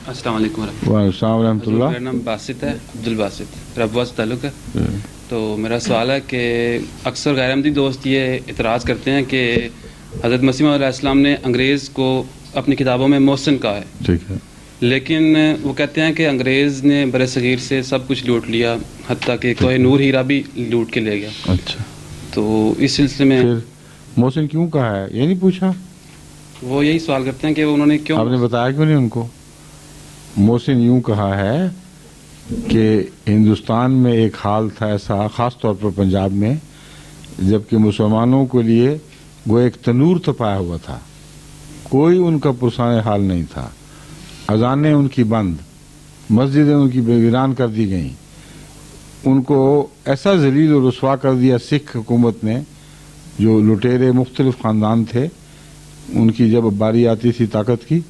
السلام علیکم وعلیکم السلام ورحمۃ اللہ. میرا نام باسط ہے، عبدالباسط، ربوہ سے تعلق ہے. تو میرا سوال ہے کہ اکثر غیر احمدی دوست یہ اعتراض کرتے ہیں کہ حضرت مسیح علیہ السلام نے انگریز کو اپنی کتابوں میں محسن کہا ہے. ٹھیک ہے، لیکن وہ کہتے ہیں کہ انگریز نے بر صغیر سے سب کچھ لوٹ لیا، حتیٰ کہ کوہ نور ہیرا بھی لوٹ کے لے گیا. اچھا، تو اس سلسلے میں پھر محسن کیوں کہا ہے یہ نہیں پوچھا؟ وہ یہی سوال کرتے ہیں کہ انہوں نے کیوں، آپ نے بتایا کیوں نہیں ان کو؟ محسن یوں کہا ہے کہ ہندوستان میں ایک حال تھا ایسا، خاص طور پر پنجاب میں، جبکہ مسلمانوں کے لیے وہ ایک تنور تپایا ہوا تھا، کوئی ان کا پرسان حال نہیں تھا. اذانیں ان کی بند، مسجدیں ان کی ویران کر دی گئیں، ان کو ایسا ذلیل و رسوا کر دیا سکھ حکومت نے. جو لٹیرے مختلف خاندان تھے، ان کی جب باری آتی تھی طاقت کی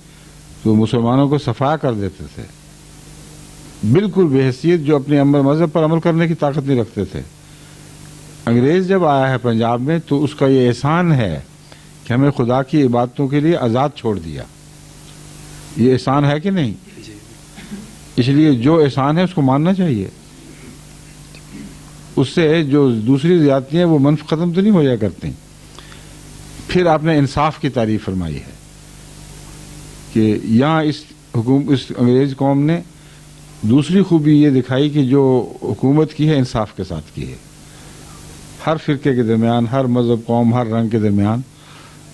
تو مسلمانوں کو صفایا کر دیتے تھے، بالکل بے حیثیت، جو اپنے مذہب پر عمل کرنے کی طاقت نہیں رکھتے تھے. انگریز جب آیا ہے پنجاب میں تو اس کا یہ احسان ہے کہ ہمیں خدا کی عبادتوں کے لیے آزاد چھوڑ دیا. یہ احسان ہے کہ نہیں؟ اس لیے جو احسان ہے اس کو ماننا چاہیے. اس سے جو دوسری زیادتیاں وہ منف ختم تو نہیں ہو جایا کرتی. پھر آپ نے انصاف کی تعریف فرمائی ہے کہ یہاں اس انگریز قوم نے دوسری خوبی یہ دکھائی کہ جو حکومت کی ہے انصاف کے ساتھ کی ہے. ہر فرقے کے درمیان، ہر مذہب، قوم، ہر رنگ کے درمیان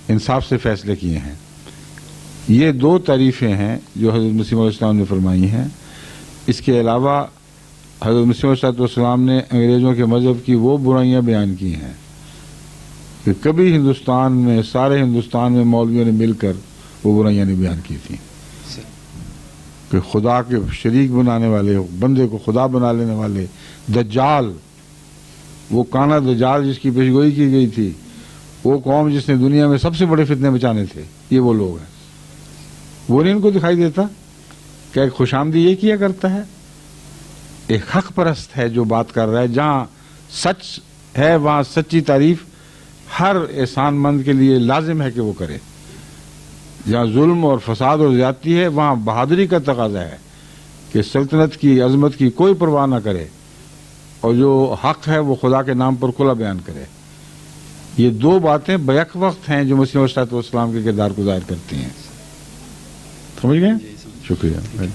انصاف سے فیصلے کیے ہیں. یہ دو تعریفیں ہیں جو حضرت مسیح علیہ السلام نے فرمائی ہیں. اس کے علاوہ حضرت مسیح علیہ السلام نے انگریزوں کے مذہب کی وہ برائیاں بیان کی ہیں کہ کبھی ہندوستان میں، سارے ہندوستان میں مولویوں نے مل کر وہ برائیاں نہیں بیان کی تھیں کہ خدا کے شریک بنانے والے، بندے کو خدا بنا لینے والے، دجال، وہ کانا دجال جس کی پیشگوئی کی گئی تھی، وہ قوم جس نے دنیا میں سب سے بڑے فتنے بچانے تھے، یہ وہ لوگ ہیں. وہ نہیں ان کو دکھائی دیتا کہ ایک خوش آمدی یہ کیا کرتا ہے، ایک حق پرست ہے جو بات کر رہا ہے. جہاں سچ ہے وہاں سچی تعریف ہر احسان مند کے لیے لازم ہے کہ وہ کرے. جہاں ظلم اور فساد اور زیادتی ہے وہاں بہادری کا تقاضا ہے کہ سلطنت کی عظمت کی کوئی پرواہ نہ کرے اور جو حق ہے وہ خدا کے نام پر کھلا بیان کرے. یہ دو باتیں بیک وقت ہیں جو مسیح علیہ السلام کے کردار کو ظاہر کرتی ہیں. سمجھ گئے؟ شکریہ.